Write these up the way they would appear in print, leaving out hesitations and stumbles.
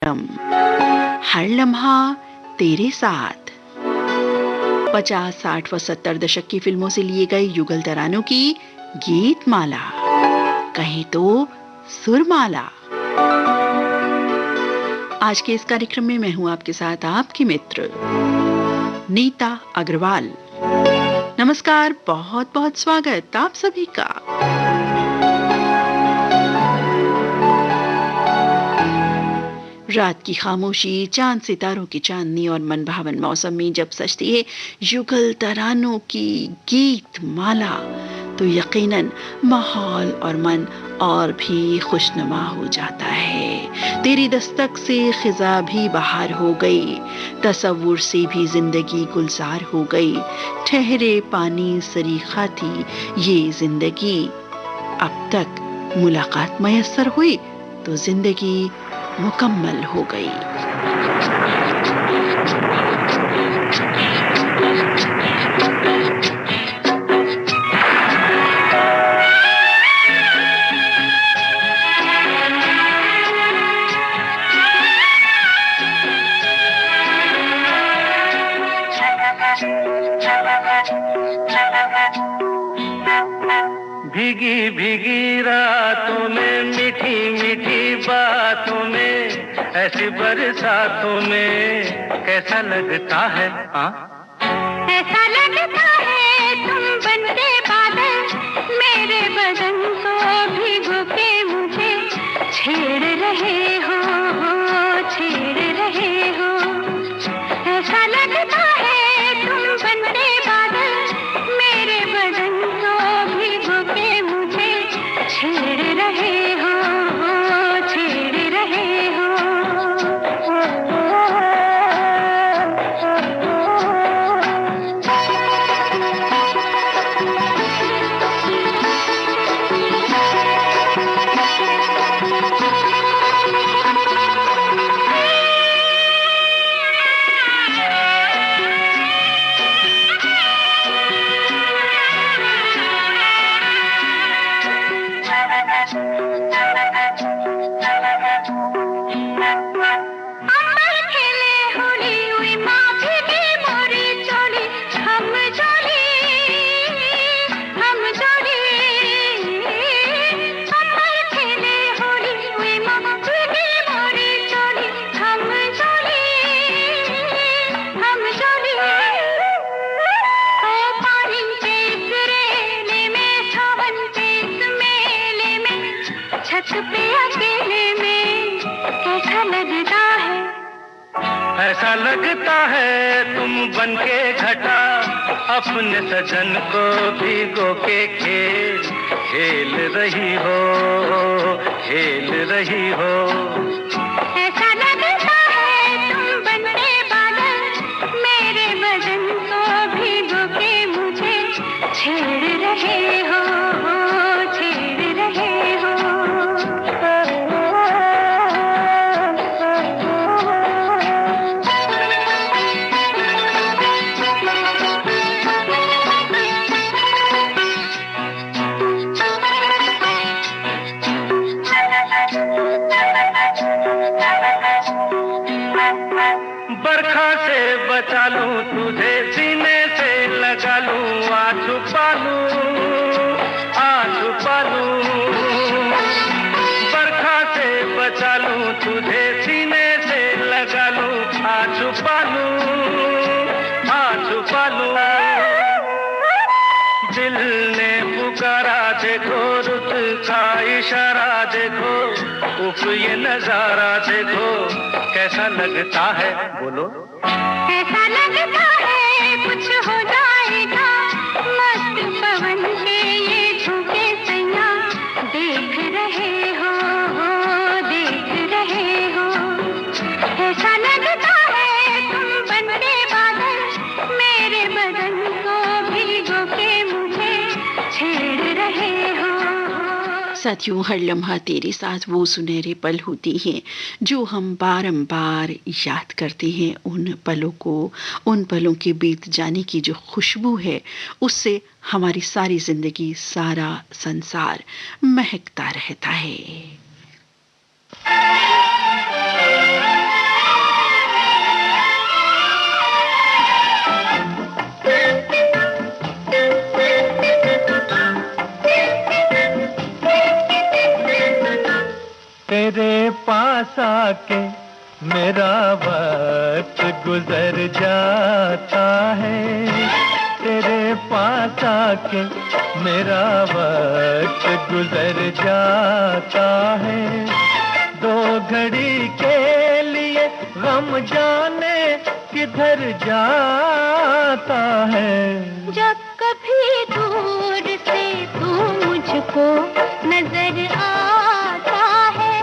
हर लम्हा तेरे साथ 50, 60 व 70 दशक की फिल्मों से लिए गए युगल तरानों की गीत माला, कहीं तो सुरमाला। आज के इस कार्यक्रम में मैं हूं आपके साथ आपकी मित्र नीता अग्रवाल। नमस्कार, बहुत बहुत स्वागत आप सभी का। रात की खामोशी, चांद सितारों की चांदनी और मनभावन मौसम में जब सजती है युगल तरानों की गीत माला, तो यकीनन माहौल और मन और भी खुशनुमा हो जाता है। तेरी दस्तक से खिजा भी बहार हो गई, तसव्वुर से भी जिंदगी गुलजार हो गई। ठहरे पानी सरीखा थी ये जिंदगी, अब तक मुलाकात मयस्सर हुई तो जिंदगी मुकम्मल हो गई। भीगी भीगी रातों में, मीठी मीठी बातों में, ऐसी बरसातों में कैसा लगता है? ऐसा लगता है तुम बनके बादल, मेरे बदन को भिगो के मुझे छेड़ रहे हो, छेड़ रहे हो। ऐसा लगता है तुम बनके बादल, मेरे बदन को भिगो के मुझे छेड़ रहे हो, छेड़ रहे हो। ऐसा लगता है तुम बनके घटा, अपने सजन को भिगो के खेल रही हो, खेल रही हो। ऐसा लगता है तुम बनके बादल, मेरे बदन को भिगो के मुझे छेड़ रहे हो, छेड़ रहे हो। बरखा से बचा लूं तुझे, सीने से लगा लूं, आ छुपा लूं, आ छुपा लूं। बरखा से बचा लूं तुझे, सीने से लगा लूं, आ छुपा लूं, आ छुपा लूं। दिल ने पुकारा देखो, रुत का इशारा देखो, उफ ये नजारा देखो, कैसा लगता है बोलो? ऐसा लगता है कुछ हो जाएगा, मस्त पवन के ये झोंके सैया देख रहे हो, देख रहे हो। ऐसा लगता है तुम बनके बादल, मेरे बदन को भिगो के मुझे छेड़ रहे हो। साथियों, हर लम्हा तेरे साथ वो सुनहरे पल होती हैं जो हम बारंबार याद करते हैं। उन पलों को, उन पलों के बीत जाने की जो खुशबू है, उससे हमारी सारी जिंदगी, सारा संसार महकता रहता है। के मेरा वक्त गुजर जाता है, तेरे पास आके मेरा वक्त गुजर जाता है। दो घड़ी के लिए गम जाने किधर जाता है। जब कभी दूर से तू मुझको नजर आता है,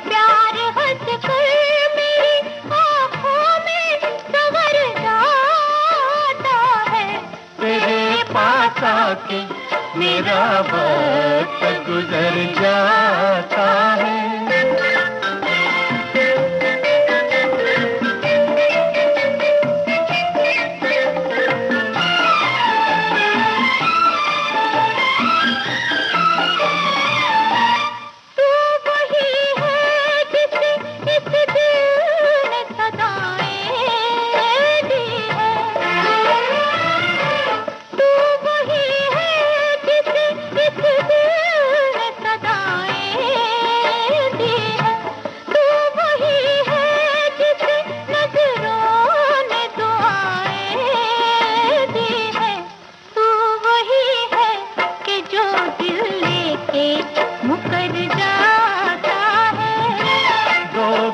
प्यार हंस कर मेरी आँखों में संवर जाता है। तेरे पास आके मेरा वक्त गुजर जाता है।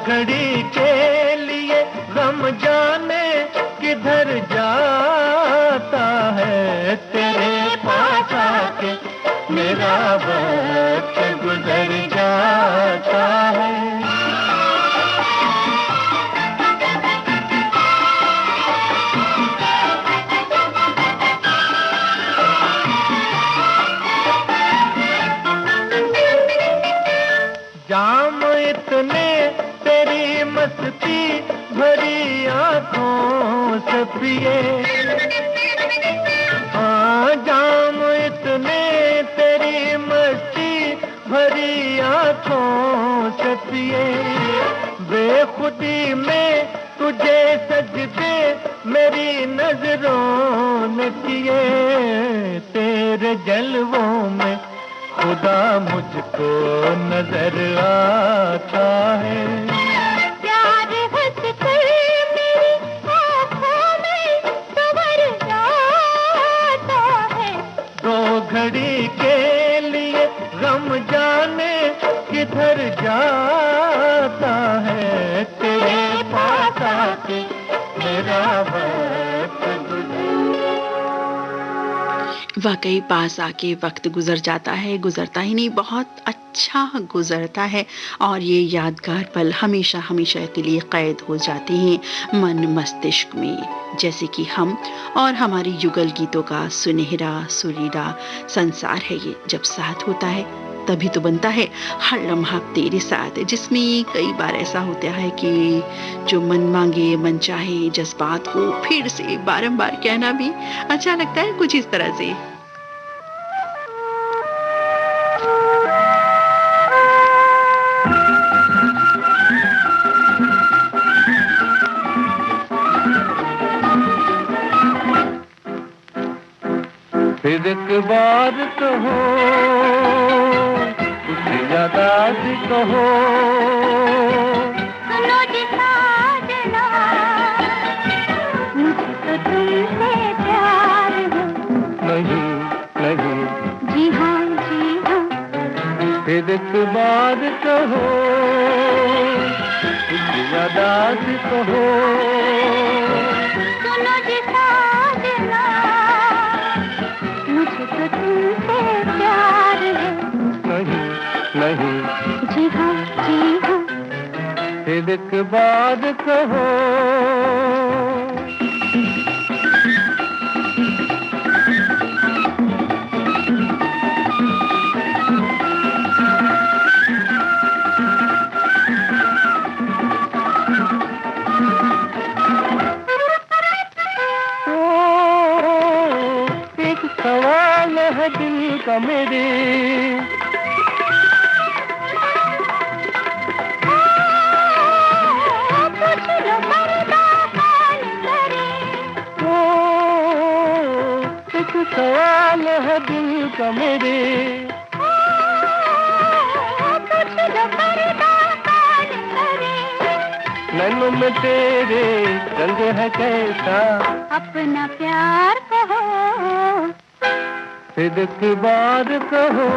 घड़ी के लिए गम जाने किधर जाता है। तेरे पास आके मेरा वक्त गुजर जाता है। जाम इतने तेरी मस्ती भरी आँखों से पिए, हाँ जाम इतने तेरी मस्ती भरी आँखों से पिए। बेखुदी में तुझे सजदे मेरी नजरों ने किए। तेरे जलवों में खुदा मुझको नजर आता है। प्यार हंस कर मेरी आँखों में संवर जाता है। दो घड़ी के लिए गम जाने किधर जाता है। तेरे पास आके मेरा वक्त वाकई पास आके वक्त गुजर जाता है, गुजरता ही नहीं बहुत अच्छा गुजरता है, और ये यादगार पल हमेशा हमेशा के लिए कैद हो जाते हैं मन मस्तिष्क में। जैसे कि हम और हमारी युगल गीतों का सुनहरा सुरीला संसार है ये। जब साथ होता है तभी तो बनता है हर लम्हा तेरे साथ, जिसमें कई बार ऐसा होता है कि जो मन मांगे मन चाहे जज्बात को फिर से बारंबार कहना भी अच्छा लगता है, कुछ इस तरह से। फिर एक बार कहो कुछ ज्यादा कहो। सुनो जी साजना, मुझे तो तुमसे प्यार है। नहीं नहीं जी हाँ जी हाँ। फिर एक बार कहो कुछ ज्यादा कहो। सुनो जी साजना, मुझे तो तुमसे प्यार है। नहीं नहीं जी हाँ जी हाँ। फिर एक बार कहो। एक सवाल है दिल का मेरे, सवाल है दिल का मेरे। कुछ जो पर्दा कान करे, नैनों में तेरे रंग है कैसा, अपना प्यार कहो, फिर एक बार कहो,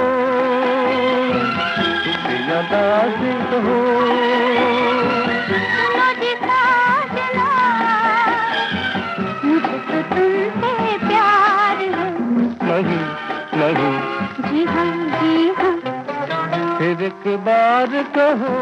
ज्यादा से कहो। सुनो जी साजना, मुझे तो तुमसे प्यार है। नहीं नहीं जी हाँ जी हाँ, फिर एक बार कहो।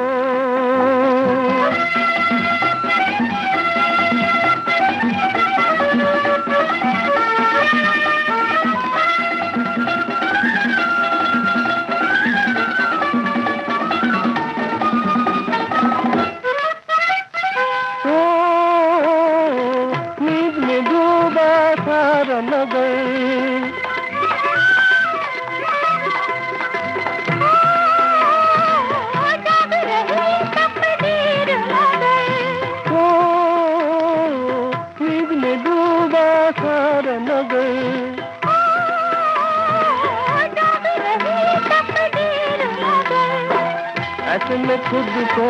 ऐसे मैं खुद को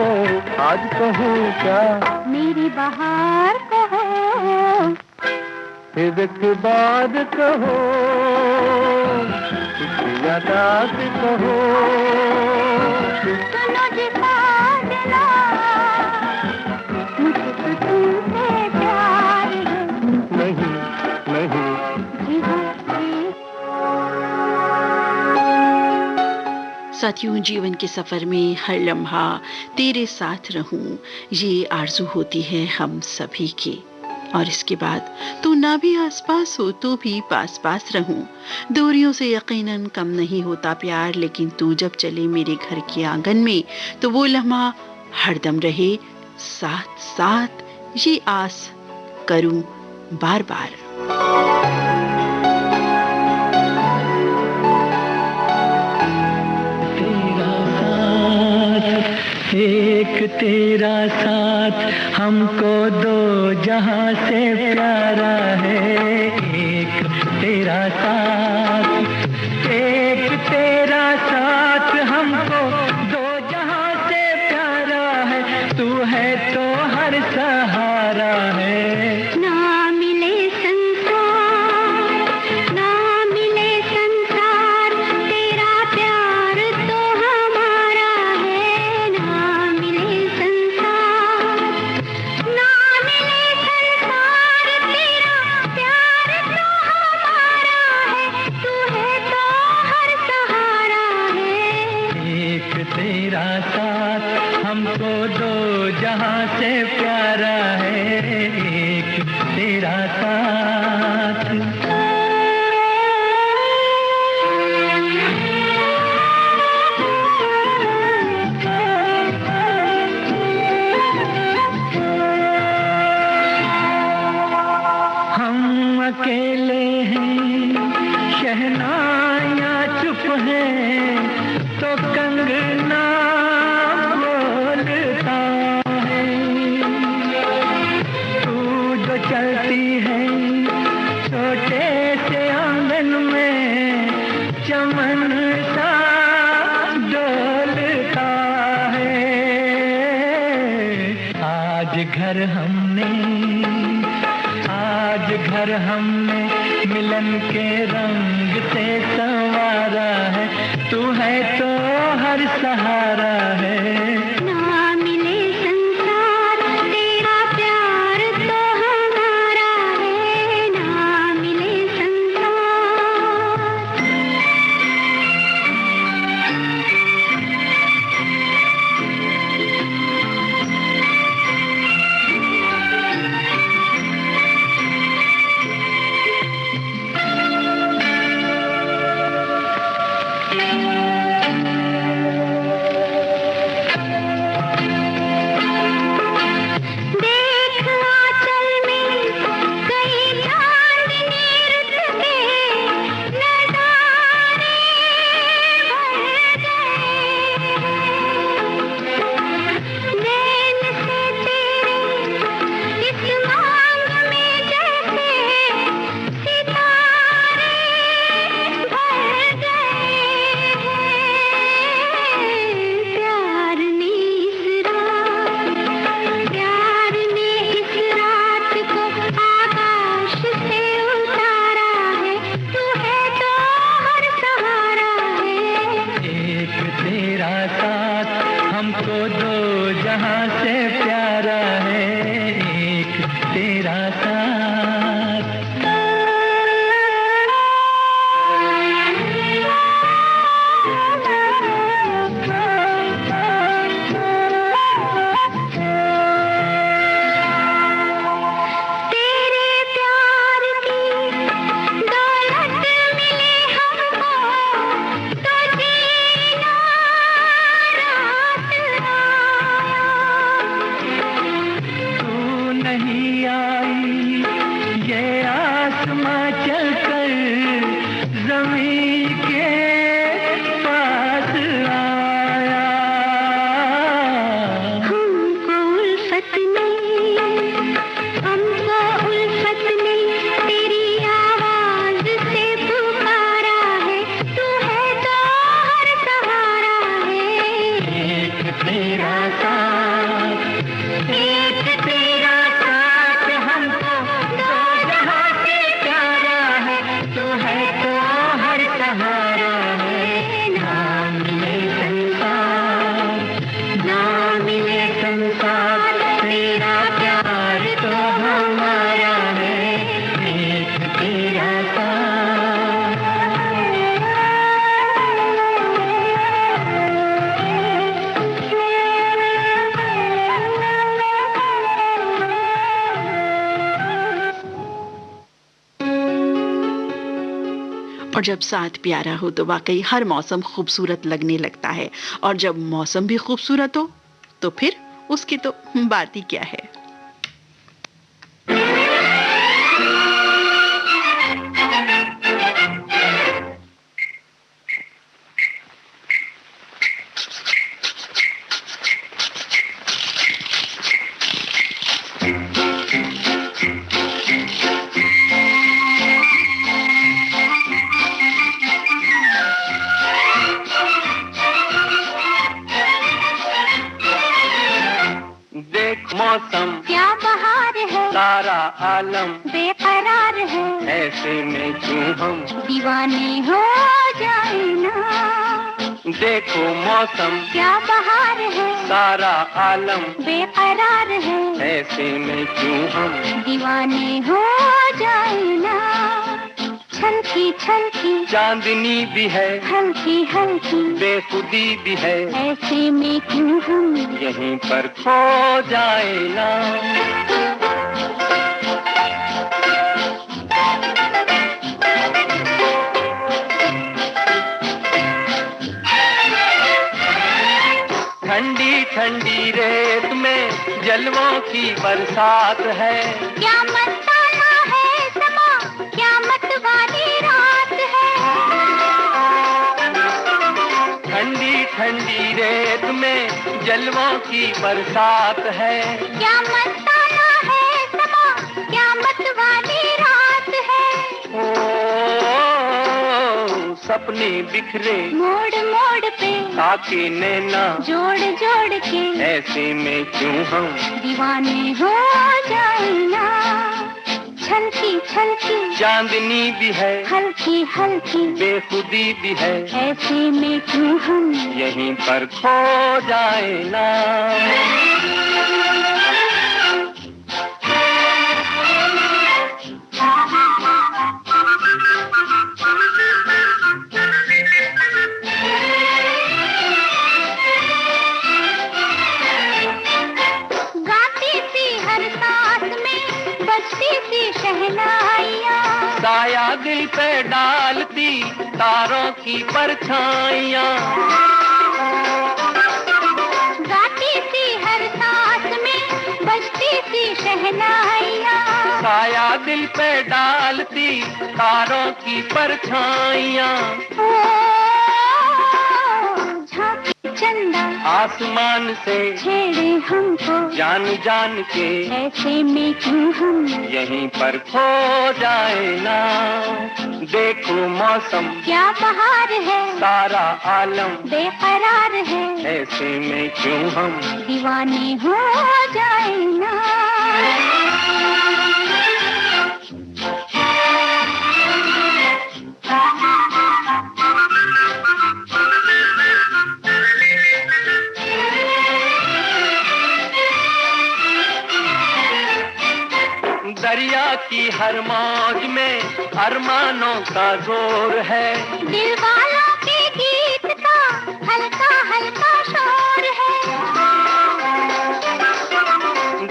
आज कहूँ क्या, मेरी बहार कहो, फिर एक बार कहो, ज्यादा से कहो। सुनो जी साजना, मुझे तो तुमसे प्यार है। नहीं नहीं जी हाँ जी। साथियों, जीवन के सफर में हर लम्हा तेरे साथ रहूं, ये आरज़ू होती है हम सभी की। और इसके बाद तू ना भी आसपास हो तो भी पास पास रहूं। दूरियों से यकीनन कम नहीं होता प्यार, लेकिन तू जब चले मेरे घर के आंगन में तो वो लम्हा हरदम रहे साथ साथ, ये आस करूं बार बार। एक तेरा साथ हमको दो जहां से प्यारा है। एक तेरा साथ हमको दो जहां से प्यारा है। तू है तो हर सहारा है। ना मिले संसार, ना मिले संसार, तेरा प्यार तो हमारा है। ना मिले संसार, ना मिले संसार, तेरा प्यार तो हमारा है। तू है तो हर सहारा है। एक तेरा साथ हमको दो जहां से प्यारा है। एक तेरा साथ। हम अकेले हैं, शहनाइयाँ चुप हैं, तो कंगना बोलता है। तू जो चलती है छोटे से आंगन में, चमन सा डोलता है। आज घर हमने मिलन के रंग से संवारा है। तू है तो हर सहारा है। ना मिले संसार, तेरा प्यार तो हमारा है। ना मिले संसार। नहीं आई, ये आसमां चलकर जमीन के पास आया। हमको उल्फत ने तेरी आवाज से पुकारा है, तू है तो हर सहारा है। एक तेरा साथ, एक तेरा साथ हमको दो जहां से प्यारा है, तू है तो हर सहारा है। ना मिले संसार, ना मिले संसार, तेरा प्यार तो हमारा है, एक तेरा साथ। और जब साथ प्यारा हो तो वाकई हर मौसम खूबसूरत लगने लगता है, और जब मौसम भी खूबसूरत हो तो फिर उसकी तो बात ही क्या है। देख मौसम क्या बहार है, सारा आलम बेकरार है, ऐसे में क्यों हम दीवाने हो जाए ना। देखो मौसम क्या बहार है, सारा आलम बेकरार है, ऐसे में क्यों हम दीवाने हो जाए ना। छलकी छलकी चांदनी भी है, हल्की हल्की बेखुदी भी है, ऐसे में क्यों हम यहीं पर खो जाए ना। ठंडी ठंडी रेत में जलवों की बरसात है, क्या मस्ताना है समा, क्या मतवाली रात है। ठंडी ठंडी रेत में जलवों की बरसात है, क्या मस्ताना है समा, क्या मतवाली रात है। ओ सपने बिखरे मोड़ मोड़ पे ताके नैना जोड़ जोड़ के ऐसे में क्यों हम दीवाने हो जाए ना। छलकी छलकी चांदनी भी है, हल्की हल्की बेखुदी भी है, ऐसे में क्यों हम यहीं पर खो जाए ना। गाती सी हर सांस में बजती सी शहनाइयाँ, साया दिल पे डालती तारों की परछाइयाँ। गाती सी हर सांस में बजती सी शहनाइयाँ, साया दिल पे डालती तारों की परछाइयाँ। ओ झांकी चंदा आसमान से छेड़े हमको, जान जान के ऐसे में क्यों हम यहीं पर खो जाए ना। देखो मौसम क्या बहार है, सारा आलम बेकरार है, ऐसे में क्यों हम दीवाने हो जाए ना। दरिया की हर मौज में अरमानों का जोर है, दिल वालों के गीत का हल्का हल्का शोर है।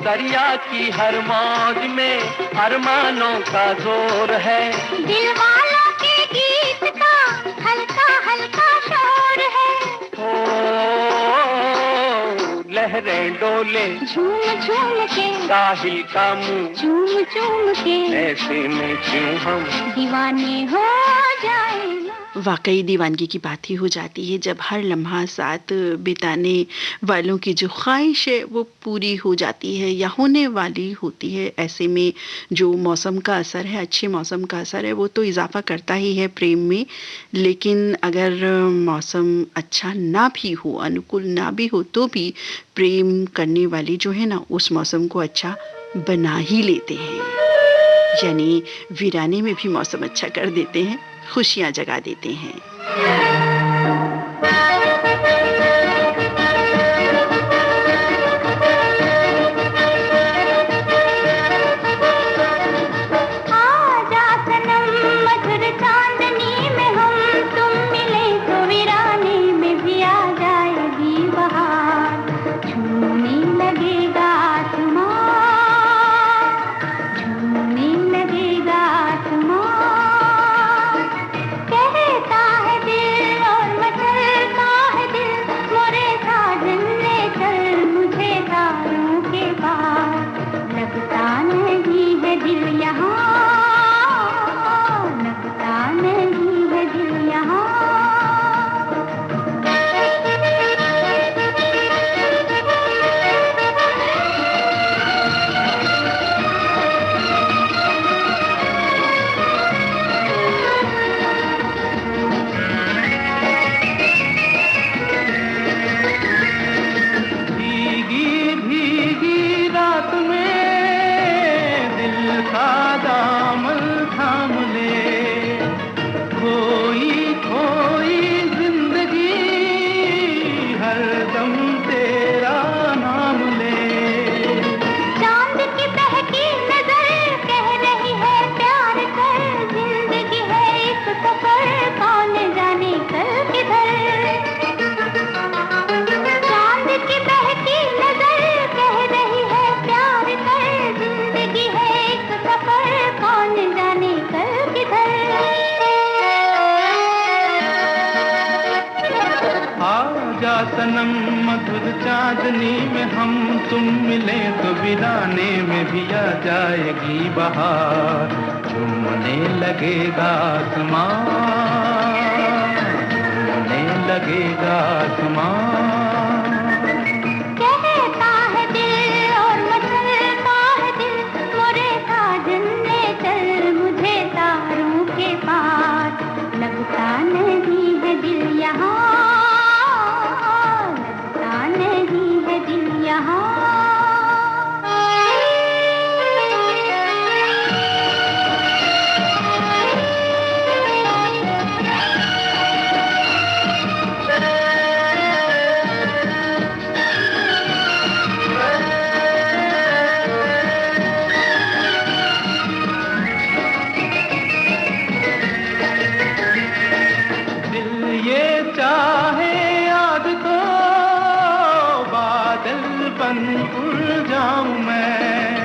दरिया की हर मौज में अरमानों का जोर है, दिल वालों के गीत का हल्का हल्का शोर है। ओ लहरें डोले झूम झूम के, साहिल का मुंह झूम झूम के, ऐसे में क्यों हम दीवाने हो जाए ना। वाकई दीवानगी की बात ही हो जाती है जब हर लम्हा साथ बिताने वालों की जो ख्वाहिश है वो पूरी हो जाती है या होने वाली होती है। ऐसे में जो मौसम का असर है, अच्छे मौसम का असर है, वो तो इजाफा करता ही है प्रेम में। लेकिन अगर मौसम अच्छा ना भी हो, अनुकूल ना भी हो, तो भी प्रेम करने वाले जो है ना उस मौसम को अच्छा बना ही लेते हैं। यानी वीराने में भी मौसम अच्छा कर देते हैं, खुशियां जगा देते हैं। आजा सनम मधुर चांदनी में हम तुम मिले तो वीराने में भी आ जाएगी बहार। झूमने लगेगा आसमां, झूमने लगेगा आसमां। कहता है दिल और मचलता है दिल, मोरे साजन ले चल मुझे तारों के पार। लगता नहीं है दिल यहाँ, लगता नहीं है दिल यहाँ। भीगी भीगी रात में दिल का दामन थाम ले, खोई खोई जिंदगी हरदम तेरा नाम ले। चांद की बहकी नजर कह रही है प्यार कर, जिंदगी है एक सफर कौन जाने कल किधर। चांद की बहकी नजर कह रही है प्यार कर, जिंदगी है एक सफर कौन जाने कल किधर। आजा सनम मधुर चांदनी में हम तुम मिले तो वीराने में भी आ जाएगी बहार। झूमने लगेगा आसमां, झूमने लगेगा आसमां। कहता है दिल और मचलता है दिल, मोरे साजन ले चल मुझे तारों के पार। लगता नहीं है दिल यहाँ, लगता नहीं है दिल यहाँ। दिल ये चाहे आज तो बादल बन उड़ जाऊं मैं,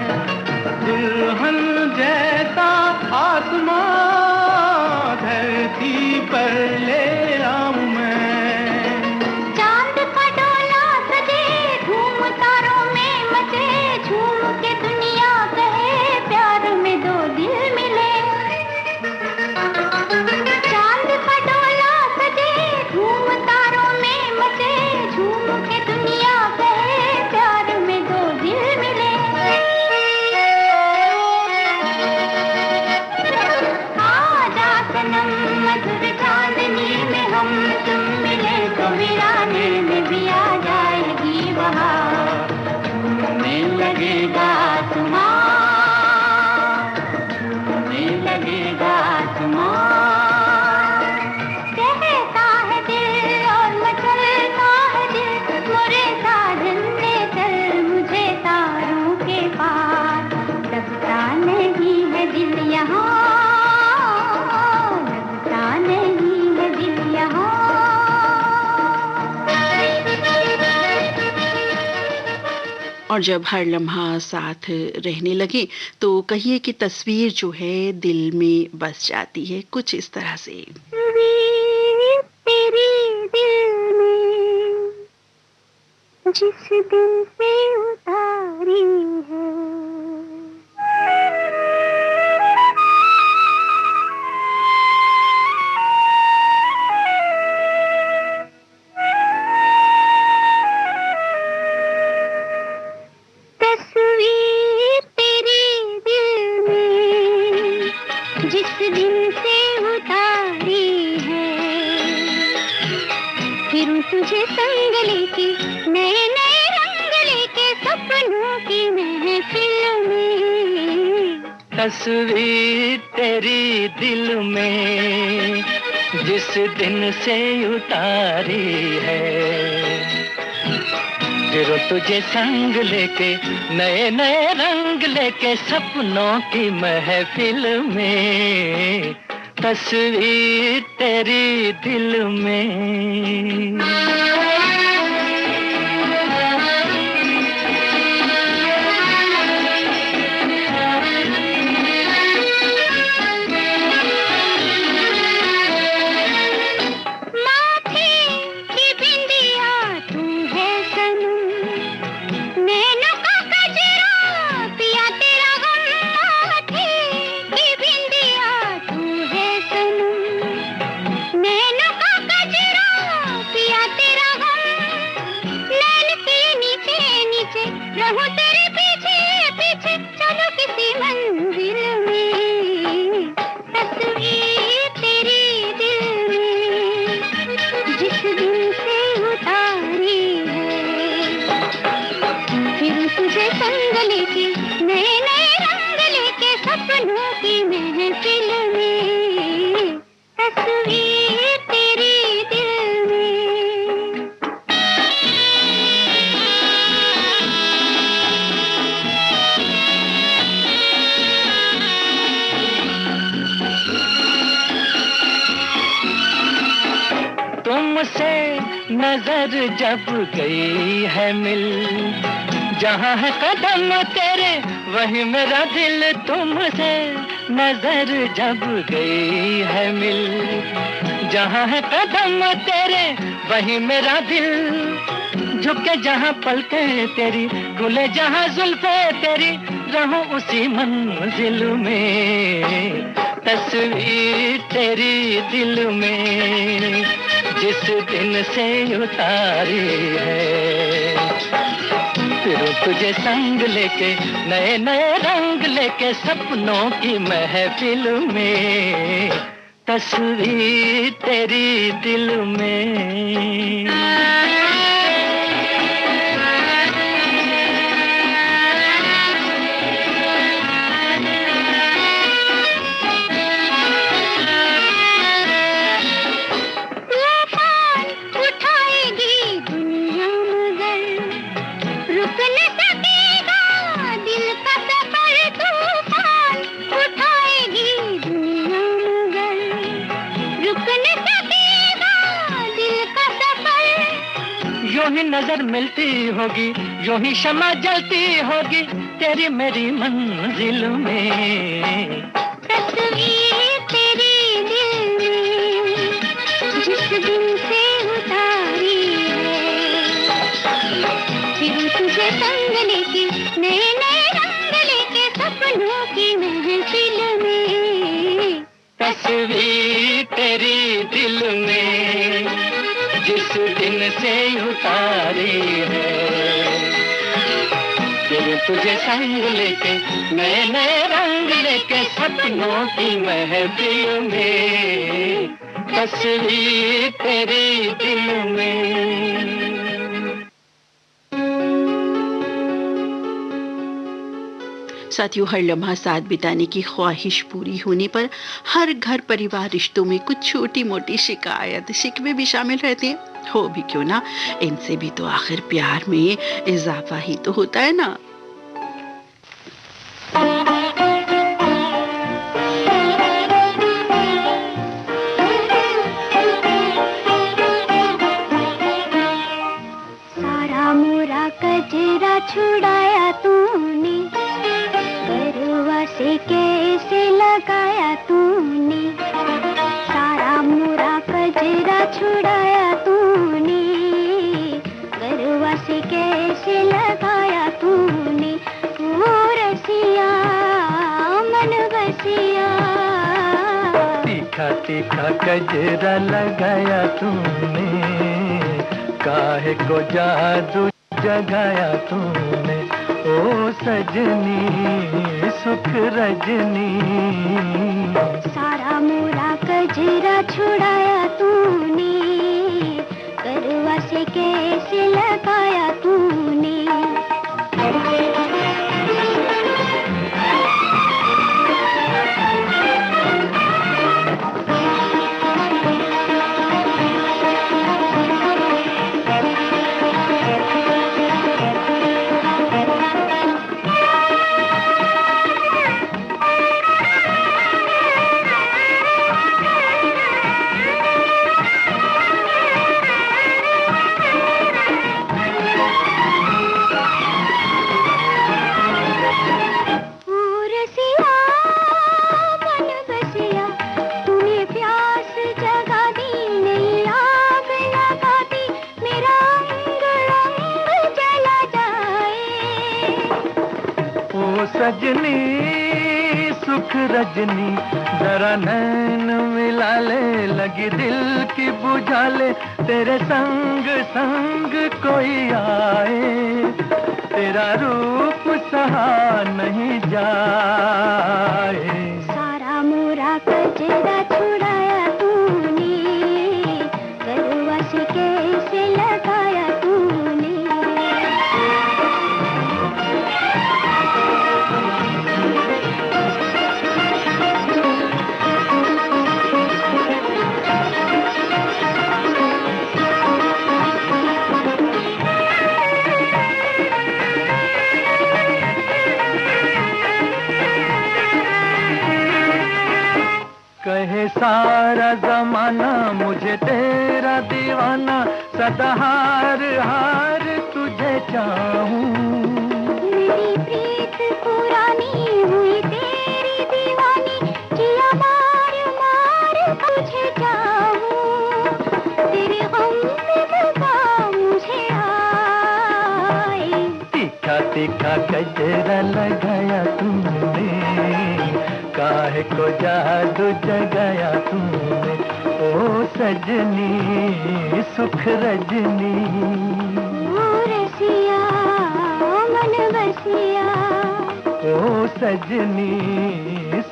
दुल्हन जैसा आसमां धरती पर ले आऊं मैं। चांद का डोला सजे धूम तारों में मचे, झूम के दुनिया कहे प्यार में दो दिल मिले। चांद का डोला सजे धूम तारों में मचे, झूम के दुनिया कहे प्यार में दो दिल मिले। आजा सनम मधुर चांदनी में हम तुम मिले तो वीराने में भी आ जाएगी बहार। झूमने लगेगा आसमां, झूमने लगेगा आसमां। कहता है दिल और मचलता है दिल, मोरे साजन ले चल मुझे तारों के पार। लगता नहीं है दिल यहाँ, लगता नहीं है दिल यहाँ। और जब हर लम्हा साथ रहने लगे तो कहिए कि तस्वीर जो है दिल में बस जाती है कुछ इस तरह से। तस्वीर तेरी दिल में जिस दिन से उतारी है। तस्वीर तेरे दिल में जिस दिन से उतारी है, फिर तुझे संग लेके नए नए रंग लेके सपनों की महफिल में। तस्वीर तेरी दिल में जिस दिन से उतारी है, फिर तुझे संग लेके नए नए रंग लेके सपनों की महफिल में। तस्वीर तेरी दिल में। नजर जब गई है मिल, जहाँ है कदम तेरे वही मेरा दिल। तुमसे नजर जब गई है मिल, जहाँ है कदम तेरे वही मेरा दिल। झुके जहाँ पलके तेरी, खुले जहाँ जुल्फे तेरी, रहूं उसी मंजिल में। तस्वीर तेरी दिल में जिस दिन से उतारी है, फिर तुझे संग लेके नए नए रंग लेके सपनों की महफिल में। तस्वीर तेरी दिल में। नजर मिलती होगी यूं ही शमा जलती होगी तेरी मेरी मंजिल में। तस्वीर तेरी दिल में जिस दिन से उतारी है, फिर तुझे संग लेके नए नए रंग लेके सपनों की महफिल में। तस्वीर तेरी दिल में जिस दिन से उतारी है, फिर तुझे संग लेके नए नए रंग लेके सपनों की महफिल में। तस्वीर तेरी दिल में। साथियों, हर लम्हा साथ बिताने की ख्वाहिश पूरी होने पर हर घर परिवार रिश्तों में कुछ छोटी मोटी शिकायत शिकवे भी शामिल रहते हैं। हो भी क्यों ना, इनसे भी तो आखिर प्यार में इजाफा ही तो होता है ना। सारा मोरा कजरा छुड़ाया तूने, गरुआ से कैसे लगाया तूने। सारा मोरा कजरा छुड़ाया तूने, गरुआ से कैसे रसिया। तीखा तीखा गजरा लगाया तूने, काहे को जादू जगाया तूने, ओ सजनी सुख रजनी। सारा मोरा कजरा छुड़ाया तूने, करवा से कैसे लगाया तूने। सजनी सुख रजनी, जरा नैन मिला ले, लगी दिल की बुझा ले, तेरे संग संग कोई आए, तेरा रूप सहा नहीं जाए। सारा मोरा कजरा छुड़ाया तूने, करवा से कैसे लगाया तूने। कहे सारा जमाना मुझे तेरा दीवाना, सदा हार हार तुझे चाहूं। मेरी प्रीत पुरानी हुई तेरी दीवानी, किया मार मार तुझे चाहूं। तेरे गम में दगा मुझे आए। तीखा तीखा गजरा लगाया तूने, काहे को जादू जगाया तूने, ओ सजनी सुख रजनी। ओ रसिया मन बसिया, ओ सजनी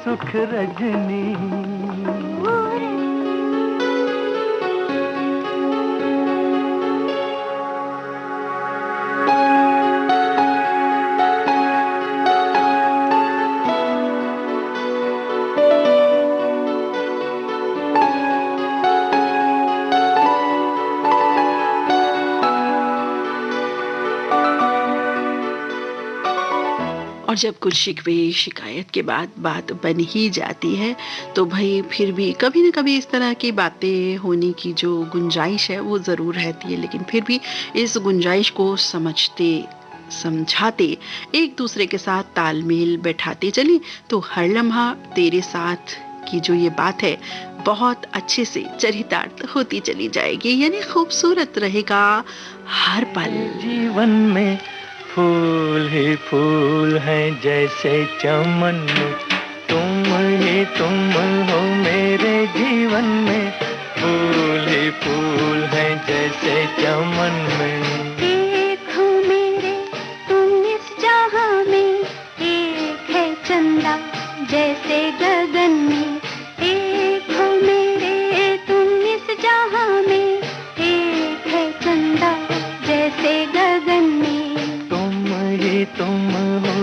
सुख रजनी। ओ रसिया। और जब कुछ शिकवे शिकायत के बाद बात बन ही जाती है तो भाई फिर भी कभी ना कभी इस तरह की बातें होने की जो गुंजाइश है वो ज़रूर रहती है, लेकिन फिर भी इस गुंजाइश को समझते समझाते एक दूसरे के साथ तालमेल बैठाते चली तो हर लम्हा तेरे साथ की जो ये बात है बहुत अच्छे से चरितार्थ होती चली जाएगी, यानी खूबसूरत रहेगा हर पल। जीवन में फूल ही फूल हैं जैसे चमन में, तुम ही तुम हो मेरे जीवन में, फूल ही फूल हैं जैसे चमन में। एक हो मेरे तुम इस जहां में, एक है चंदा जैसे गगन में। एक हो मेरे तुम इस जहां में, एक है चंदा जैसे गगन में। तुम हो तुम ही तुम हो।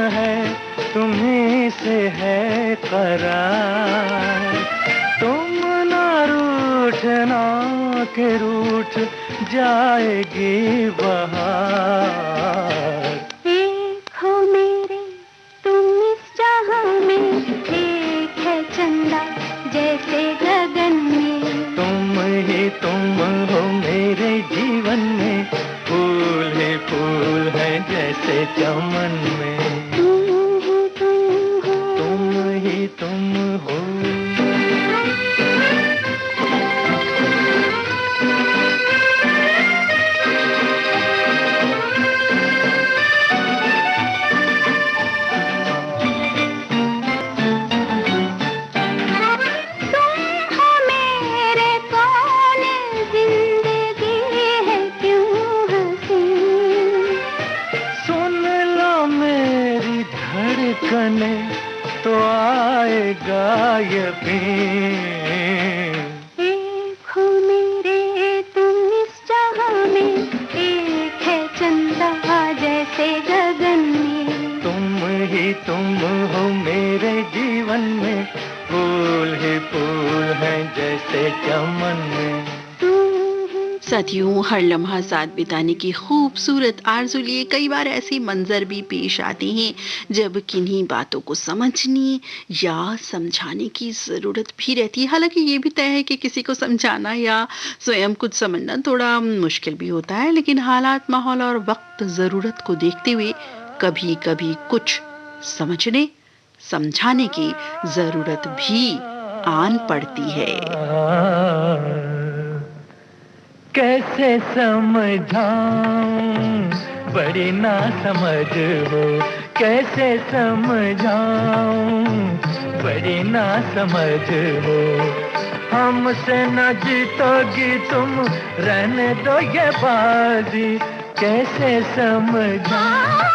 है, तुम्हीं से है करार। तुम ना रूठना के रूठ जाएगी बहार। एक हो मेरे तुम इस जहां में, एक है चंदा जैसे गगन में। तुम हो मेरे जीवन में, फूल ही फूल है जैसे चमन में। तुम हो तुम ही तुम हो। तो आएगा यकीन। एक हो मेरे तुम इस जहां में, एक है चंदा जैसे गगन में। तुम हो मेरे जीवन में, फूल ही फूल है जैसे चमन में। साथियों, हर लम्हा साथ बिताने की खूबसूरत आरज़ू लिए कई बार ऐसे मंजर भी पेश आते हैं जब किन्हीं बातों को समझने या समझाने की ज़रूरत भी रहती है। हालांकि ये भी तय है कि किसी को समझाना या स्वयं कुछ समझना थोड़ा मुश्किल भी होता है, लेकिन हालात, माहौल और वक्त ज़रूरत को देखते हुए कभी कभी कुछ समझने समझाने की ज़रूरत भी आन पड़ती है। कैसे समझाऊं, बड़ी ना समझ हो। कैसे समझाऊं, बड़ी ना समझ हो। हमसे न जीतोगी तुम, रहने दो ये बाजी। कैसे समझाऊं,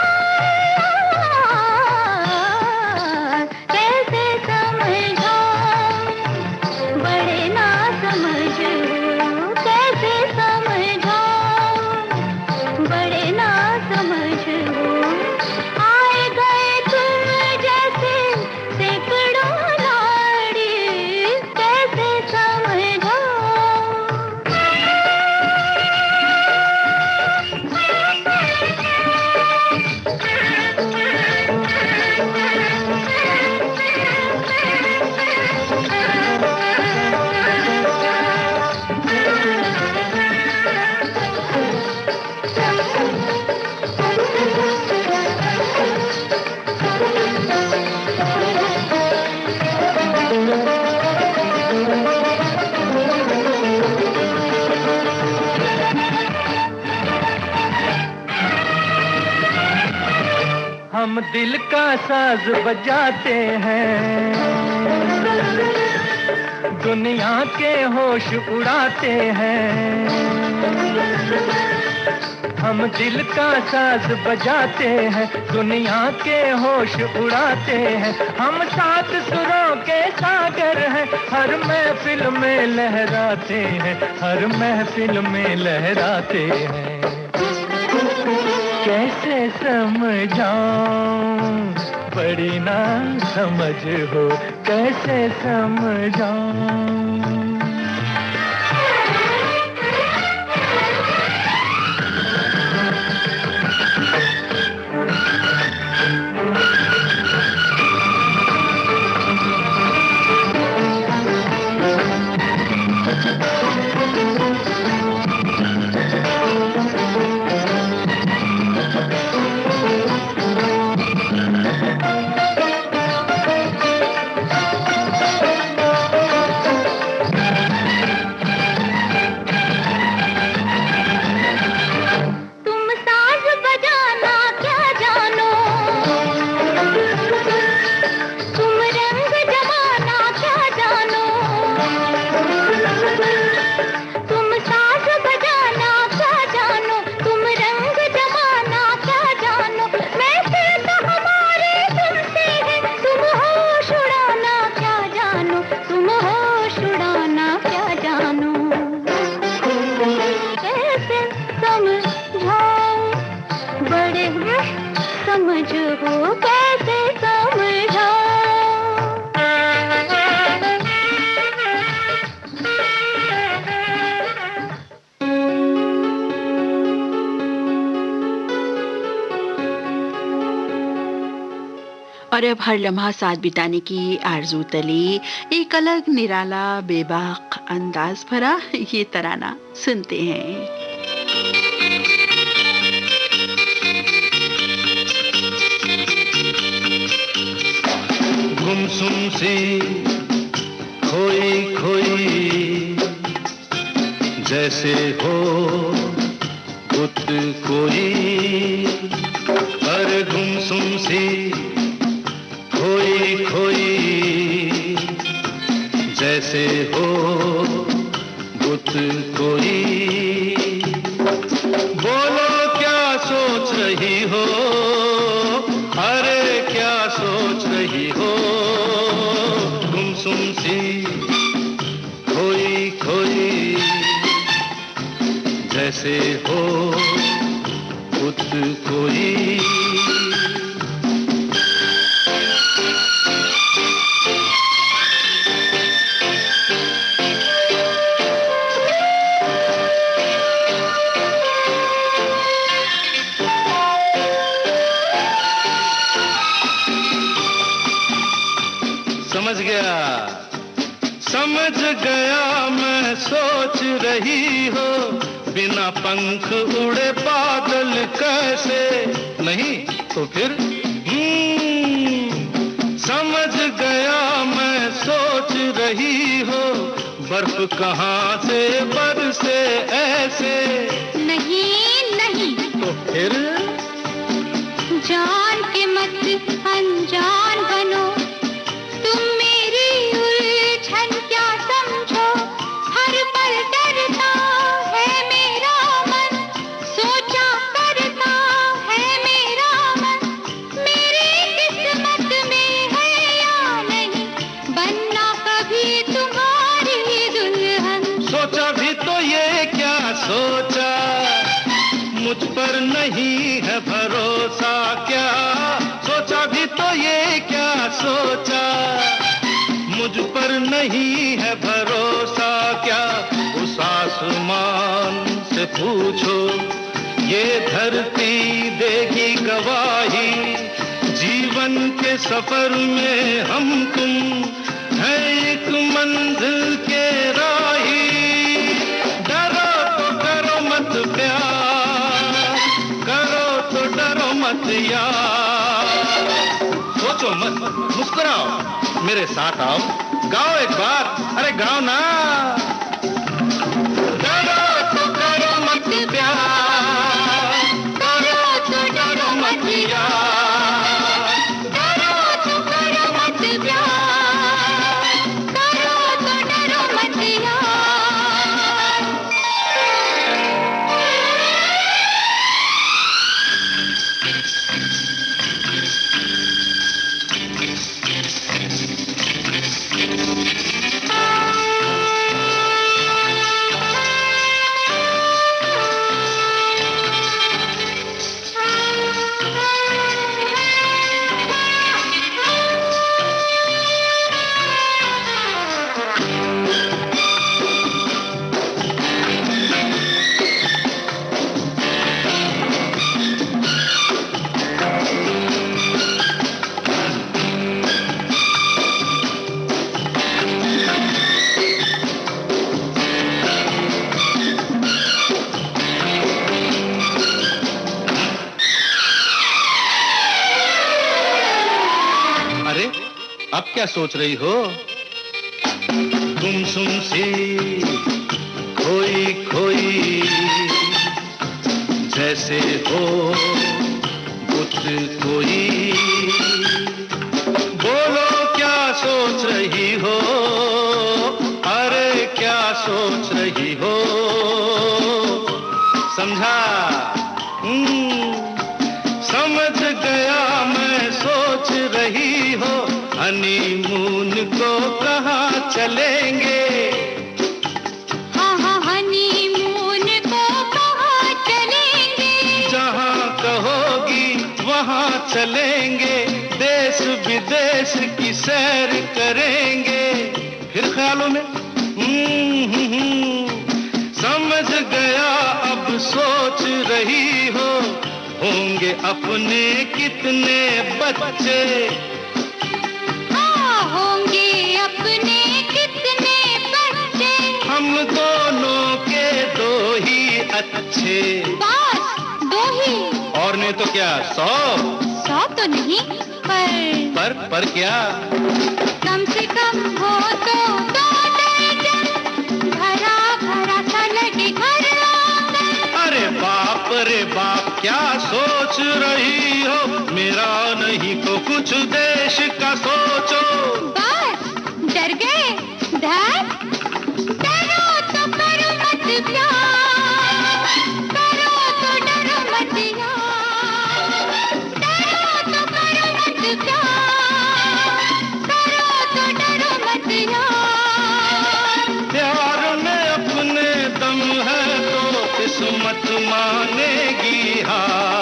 हम दिल का साज बजाते हैं, दुनिया के होश उड़ाते हैं। हम दिल का साज बजाते हैं, दुनिया के होश उड़ाते हैं। हम सात सुरों के सागर हैं, हर महफिल में लहराते हैं, हर महफिल में लहराते हैं। कैसे समझाऊं, बड़ी ना समझ हो। कैसे समझाऊं। और अब हर लम्हा साथ बिताने की आरजू तली एक अलग निराला बेबाक अंदाज भरा ये तराना सुनते हैं। गुमसुम सी खोई खोई जैसे हो बुत कोई, पर गुमसुम सी खोई खोई जैसे हो बुत कोई। बोलो क्या सोच रही हो, अरे क्या सोच रही हो, गुमसुम सी खोई खोई जैसे हो बुत कोई। समझ गया मैं सोच रही हो, बिना पंख उड़े बादल कैसे, नहीं तो फिर समझ गया मैं सोच रही हो, बर्फ कहाँ से बरसे ऐसे, नहीं नहीं तो फिर जान के मत अनजान बनो, तुम मेरी उलझन क्या समझो, हर पल डरता है मेरा मन, सोचा करता है मेरा मन, मेरी किस्मत में है या नहीं, बनना कभी तुम्हारी दुल्हन। सोचा भी तो ये क्या सोचा, मुझ पर नहीं है भरोसा क्या, सोचा भी तो ये क्या सोचा, मुझ पर नहीं है भरोसा क्या। उस आसमान से पूछो, ये धरती देगी गवाही, जीवन के सफर में हम तुम है एक मंजिल के राही। डरो तो करो मत प्यार, करो तो डरो मत यार, सोचो मत, मुस्कुराओ, मेरे साथ आओ, गाओ एक बार, अरे गाओ ना। डरो तो करो मत प्यार, करो तो डरो मत यार, डरो तो करो मत प्यार, करो तो डरो मत यार। अब क्या सोच रही हो, गुमसुम सी खोई खोई जैसे हो बुत कोई। बोलो क्या सोच रही हो, अरे क्या सोच रही हो, समझा? समझ गया मैं सोच रही हो, हनीमून को कहाँ चलेंगे? हाँ हाँ हनीमून को कहाँ चलेंगे? जहाँ कहोगी वहाँ चलेंगे, देश विदेश की सैर करेंगे, फिर ख्यालों में समझ गया अब सोच रही हो, होंगे अपने कितने बच्चे, होंगे अपने कितने बच्चे, हम दोनों के दो ही अच्छे। बस 2 ही? और नहीं तो क्या 100? 100 तो नहीं, पर क्या? कम से कम हो तो 2 दर्जन, भरा भरा सा लगे घर आंगन। अरे बाप रे बाप, क्या सोच रही हो? मेरा नहीं तो कुछ देश का सोचो। बस डर गए? डरो तो करो मत प्यार, करो तो डरो मत यार, डरो तो करो मत प्यार, करो तो डरो मत यार। प्यार में अपने दम है तो किस्मत मानेगी हार।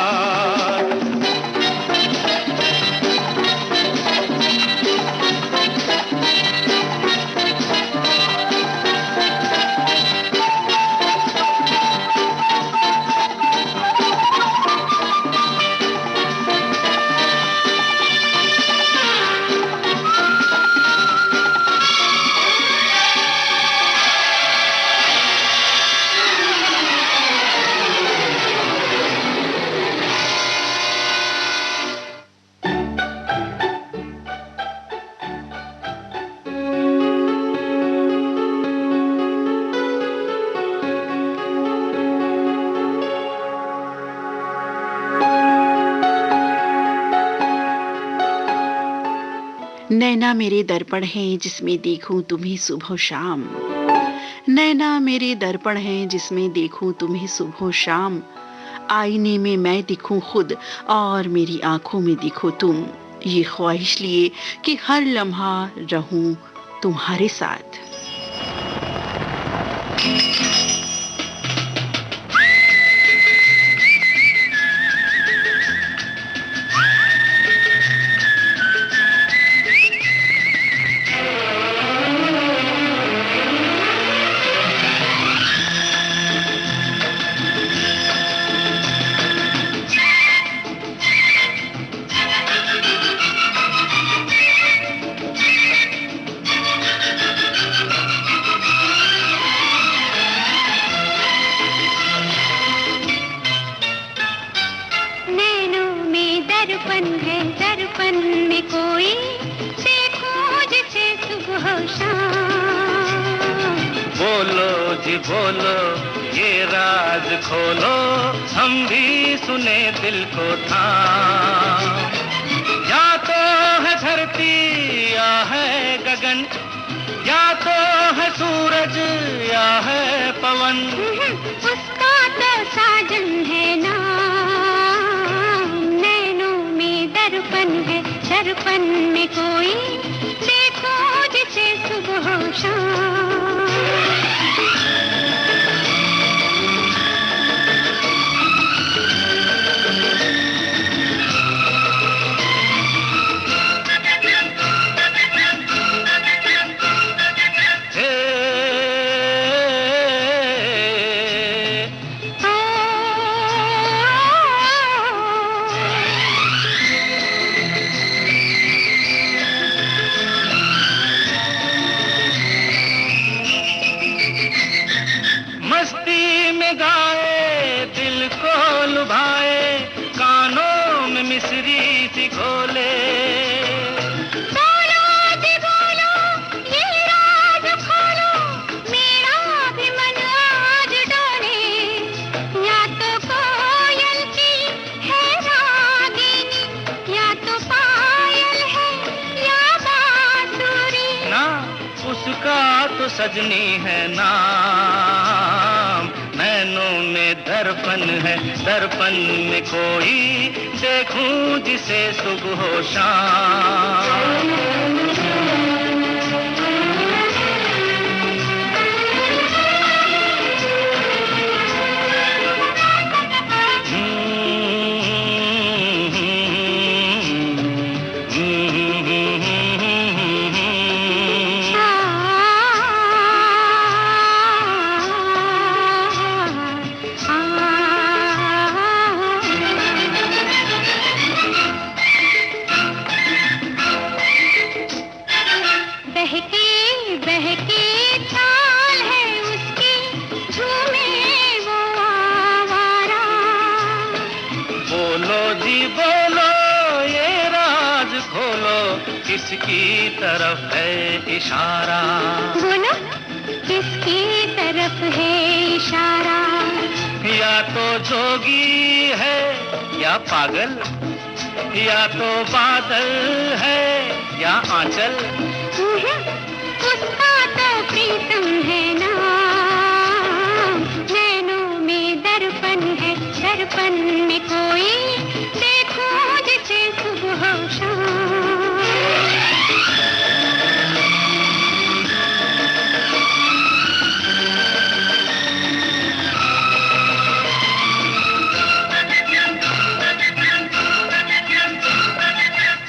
नैना मेरे दर्पण हैं जिसमें देखूं तुम्हें सुबह शाम, नैना मेरे दर्पण हैं जिसमें देखूं तुम्हें सुबह शाम, आईने में मैं दिखूं खुद और मेरी आंखों में दिखो तुम, ये ख्वाहिश लिए कि हर लम्हा रहूं तुम्हारे साथ। दर्पण है, दर्पण में कोई देखो जिसे सुबह शाम। बोलो जी बोलो, ये राज खोलो, हम भी सुने दिल को थाम। या तो है धरती या है गगन, या तो है सूरज या है पवन, उसका तो साजन है नाम। नैनों में दर्पण है, दर्पण में कोई देखो जिसे सुबह शाम। मिस्री सी घोले। बोलो जी बोलो, ये राज खोलो, मेरा भी मन आज डोले। या तो कोयल की है रागिनी, या तो पायल है या बांसुरी। ना उसका तो सजनी है नाम। नैनों में दर्पण है, दर्पण में कोई देखूं जिसे सुबह शाम। किसकी तरफ है इशारा? बोलो किसकी तरफ है इशारा? या तो जोगी है या पागल, या तो बादल है या आंचल। उसका तो प्रीतम है ना, नैनों में दर्पण है, दर्पण में कोई देखो जिसे सुबह शाम।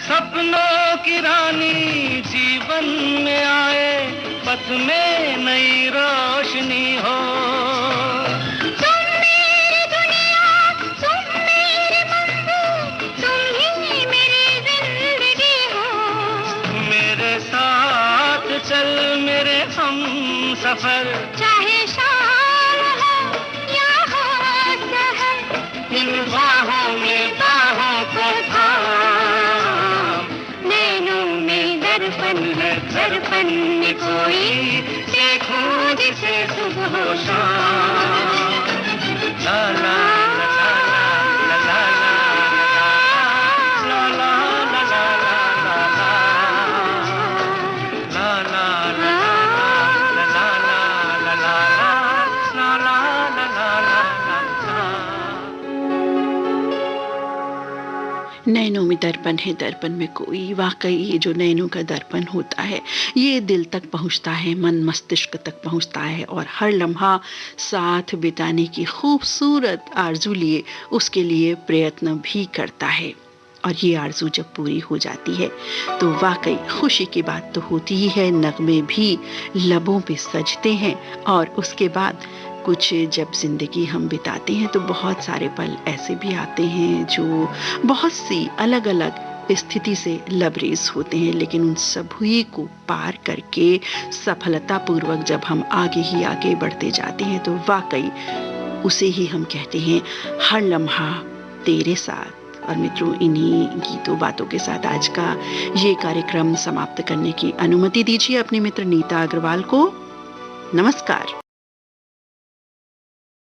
सपनों की रानी जीवन में आए, पथ में नई रोशनी हो। तुम मेरी दुनिया, तुम मेरी मंजिल, तुम ही मेरी जिंदगी हो। मेरे साथ चल मेरे हम सफर, चाहे शाम हो या हो सहर, इन बाहों में बाहों को थाम। नैनों में दर्पण है, दर्पण में कोई देखो जिसे सुबह शाम। ला ला ला ला ला ला ला ला ला ला ला ला ला नैनों में दर्पण है, दर्पण में कोई। वाकई ये जो नैनों का दर्पण होता है ये दिल तक पहुंचता है, मन मस्तिष्क तक पहुंचता है और हर लम्हा साथ बिताने की खूबसूरत आरज़ू लिए उसके लिए प्रयत्न भी करता है। और ये आरज़ू जब पूरी हो जाती है तो वाकई खुशी की बात तो होती ही है, नगमे भी लबों पे सजते हैं। और उसके बाद कुछ जब ज़िंदगी हम बिताते हैं तो बहुत सारे पल ऐसे भी आते हैं जो बहुत सी अलग अलग स्थिति से लबरेज होते हैं, लेकिन उन सभी को पार करके सफलतापूर्वक जब हम आगे ही आगे बढ़ते जाते हैं तो वाकई उसे ही हम कहते हैं हर लम्हा तेरे साथ। और मित्रों, इन्हीं गीतों बातों के साथ आज का ये कार्यक्रम समाप्त करने की अनुमति दीजिए अपने मित्र नीता अग्रवाल को। नमस्कार।